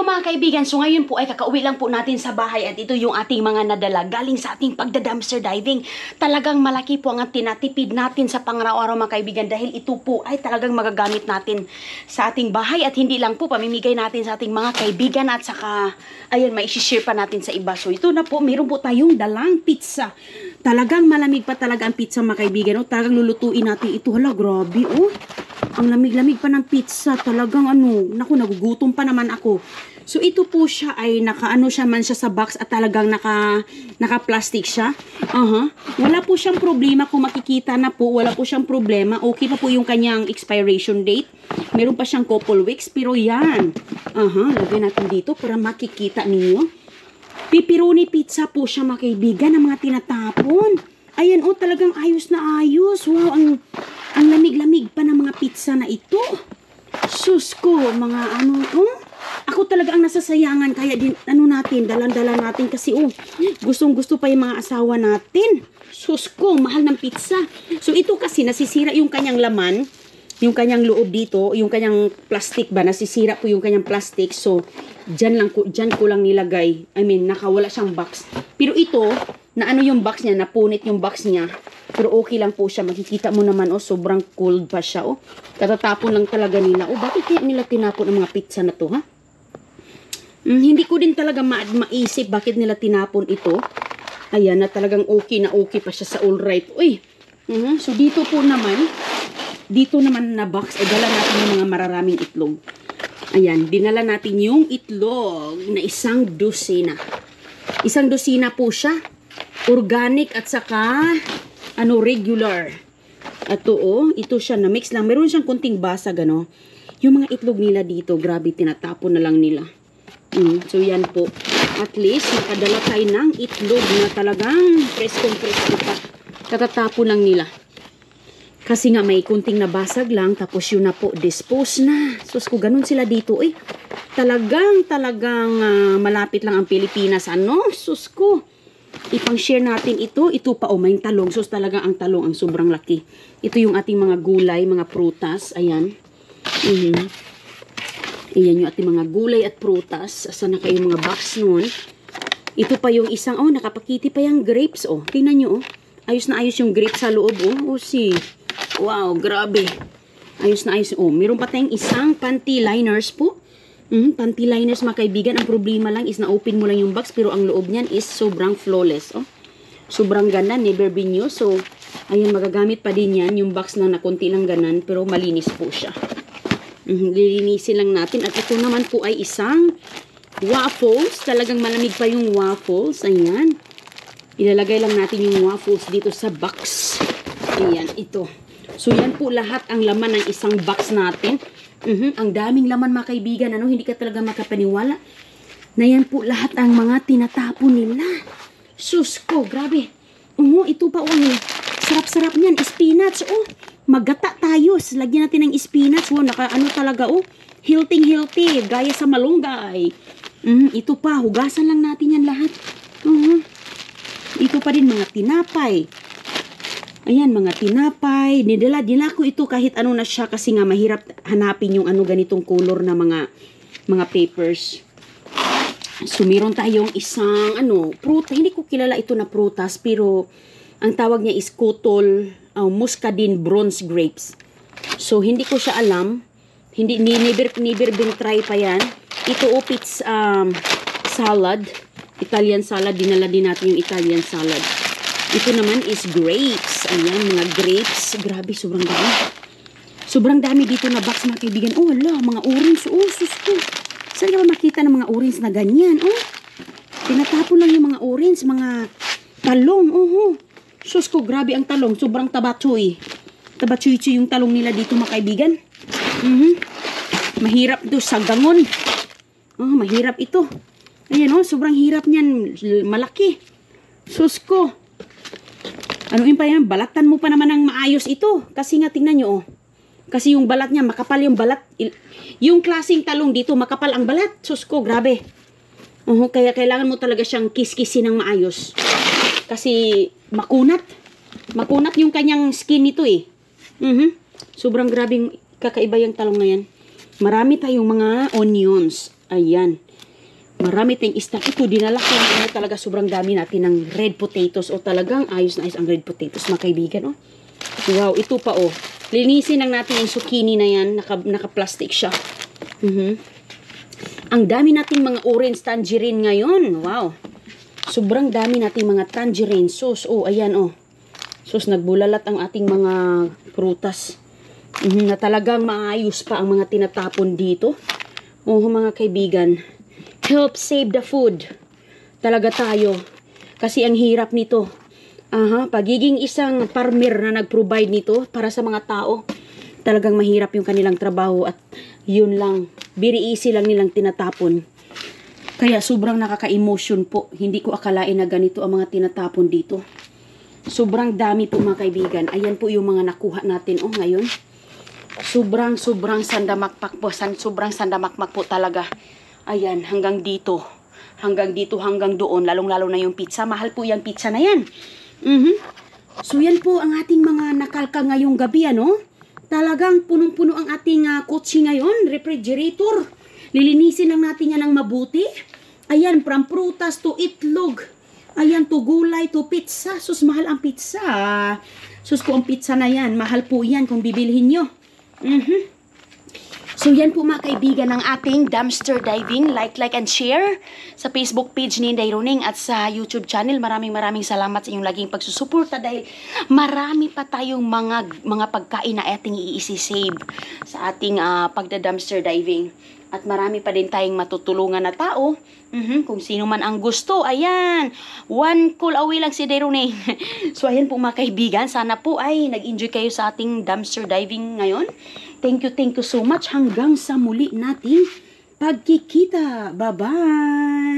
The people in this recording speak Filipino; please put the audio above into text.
mga kaibigan, so ngayon po ay kakauwi lang po natin sa bahay at ito yung ating mga nadala galing sa ating pagda-dumpster diving. Talagang malaki po ang tinatipid natin sa pangaraw-araw mga kaibigan dahil ito po ay talagang magagamit natin sa ating bahay at hindi lang po pamimigay natin sa ating mga kaibigan at saka ayan, may share pa natin sa iba. So ito na po, meron po tayong dalang pizza. Talagang malamig pa talaga ang pizza mga kaibigan. Oh, talagang lulutuin natin ito. Hala, grabe oh. Ang lamig-lamig pa ng pizza. Talagang naku, nagugutom pa naman ako. So, ito po siya ay naka-ano siya man siya sa box at talagang naka-plastic siya. Wala po siyang problema kung makikita na po. Wala po siyang problema. Okay pa po yung kanyang expiration date. Meron pa siyang couple weeks. Pero yan. Lagay natin dito para makikita ninyo. Pepperoni pizza po siya mga kaibigan ng mga tinatapon. Ayan oh, talagang ayos na ayos. Wow, ang lamig-lamig pa ng mga pizza na ito. Sus ko, mga ako talaga ang nasasayangan kaya din natin, dalan-dala natin kasi gustong-gusto pa yung mga asawa natin. Sus ko, mahal ng pizza. So ito kasi nasisira yung kanyang laman, yung kanyang loob dito, yung kanyang plastic ba, nasisira po yung kanyang plastic. So dyan ko lang nilagay. I mean, nakawala siyang box. Pero ito, na yung box niya, napunit yung box niya. Pero okay lang po siya. Makikita mo naman, sobrang cold pa siya, Katatapon lang talaga nila. Bakit kaya nila tinapon ang mga pizza na to, ha? Hindi ko din talaga maisip bakit nila tinapon ito. Ayan, na talagang okay pa siya sa all right. Uy! So, dito naman na box, ay dala natin yung mga mararaming itlog. Ayan, dinala natin yung itlog na isang dosina. Isang dosina po siya. Organic at saka regular. At ito siya na mix lang. Meron siyang kunting basag Yung mga itlog nila dito, grabe tinatapon na lang nila. So yan po. At least nakadala tayo ng itlog na talagang preskong-presko pa. Katatapon lang nila. Kasi nga may kunting nabasag lang tapos yun na po dispose na. Sus ko ganun sila dito Talagang malapit lang ang Pilipinas Sus ko. Ipang-share natin ito. Ito pa may talong. So talagang ang talong ang sobrang laki. Ito yung ating mga gulay, mga prutas. Ayan. Ayan yung ating mga gulay at prutas. Asa na kayo mga box nun? Ito pa yung isang, nakapakiti pa yung grapes, Tingnan nyo, Ayos na ayos yung grapes sa loob, Wow, grabe. Ayos na ayos. Meron pa tayong isang panty liners po. Panty liners mga kaibigan. Ang problema lang is na-open mo lang yung box pero ang loob niyan is sobrang flawless. Sobrang ganda, never been used. So, ayan, magagamit pa din yan. Yung box lang na konti lang ganan pero malinis po siya. Lilinisin lang natin. At ito naman po ay isang waffles. Talagang malamig pa yung waffles. Ayan. Ilalagay lang natin yung waffles dito sa box. Ayan, ito. So, yan po lahat ang laman ng isang box natin. Ang daming laman mga kaibigan. Hindi ka talaga makapaniwala. Na yan po lahat ang mga tinatapon nila. Sus ko, grabe. Ito pa sarap-sarap niyan. Spinach, Magata tayo. Lagyan natin ng spinach. Talaga, Healthy. Gaya sa malunggay. Ito pa. Hugasan lang natin yan lahat. Ito pa din mga tinapay. Ayan, mga tinapay. Dinala ko ito kahit na siya kasi nga mahirap hanapin yung ganitong color na mga papers. So, meron tayong isang prutas. Hindi ko kilala ito na prutas pero ang tawag niya is Kutol Muscadine Bronze Grapes. So, hindi ko siya alam. Never been try pa yan. Ito it's salad. Italian salad. Dinala din natin yung Italian salad. Ito naman is grapes. Ayan, mga grapes. Grabe, sobrang dami. Sobrang dami dito na box mga kaibigan. Wala, mga orange. Sus ko. Saan ka ba makita ng mga orange na ganyan? Tinatapon lang yung mga orange, mga talong. Sus ko, grabe ang talong. Sobrang tabachoy. Tabachoy yung talong nila dito mga kaibigan. Mahirap ito sa gangon. Mahirap ito. Ayan sobrang hirap niyan. Malaki. Sus ko. Pa yan? Balatan mo pa naman ng maayos ito. Kasi nga, tingnan nyo, Kasi yung balat niya, makapal yung balat. Yung klaseng talong dito, makapal ang balat. Sus ko, grabe. Kaya kailangan mo talaga siyang kiskisin ng maayos. Kasi makunat. Makunat yung kanyang skin nito Sobrang grabing kakaiba yung talong na yan. Marami tayong mga onions. Ayan. Marami tayong stock. Ito, dinala ko lang talaga sobrang dami natin ng red potatoes. O talagang ayos na ayos ang red potatoes, mga kaibigan. Oh. Wow, ito pa oh. Linisin lang natin yung zucchini na yan. Naka-plastic siya. Ang dami nating mga orange tangerine ngayon. Wow. Sobrang dami nating mga tangerine sauce. Oh, ayan oh. Sus, nagbulalat ang ating mga prutas. Na talagang maayos pa ang mga tinatapon dito. Oh, mga kaibigan. Help save the food. Talaga tayo. Kasi ang hirap nito. Pagiging isang farmer na nag-provide nito para sa mga tao. Talagang mahirap yung kanilang trabaho at yun lang. Very easy lang nilang tinatapon. Kaya sobrang nakaka-emotion po. Hindi ko akalain na ganito ang mga tinatapon dito. Sobrang dami po mga kaibigan. Ayan po yung mga nakuha natin ngayon. Sobrang sandamakmak po. Sobrang sandamakmak po talaga. Ayan, hanggang dito. Hanggang dito, hanggang doon. Lalong-lalo na yung pizza. Mahal po yung pizza na yan. So yan po ang ating mga nakalka ngayong gabi, ano? Talagang punong-puno ang ating kotse ngayon. Refrigerator. Lilinisin lang natin yan ng mabuti. Ayan, from prutas to itlog. Ayan, to gulay, to pizza. Sus, mahal ang pizza. Sus po, ang pizza na yan. Mahal po yan kung bibilhin nyo. So yan po mga kaibigan ng ating dumpster diving. Like and share sa Facebook page ni Inday Roning at sa YouTube channel. Maraming salamat sa inyong laging pagsusuporta dahil marami pa tayong mga pagkain na ating i-save sa ating pagda-dumpster diving. At marami pa din tayong matutulungan na tao. Kung sino man ang gusto, ayan. One call away lang si Inday Roning. So ayan po mga kaibigan. Sana po ay nag-enjoy kayo sa ating dumpster diving ngayon. Thank you so much. Hanggang sa muli nating pagkikita. Bye-bye!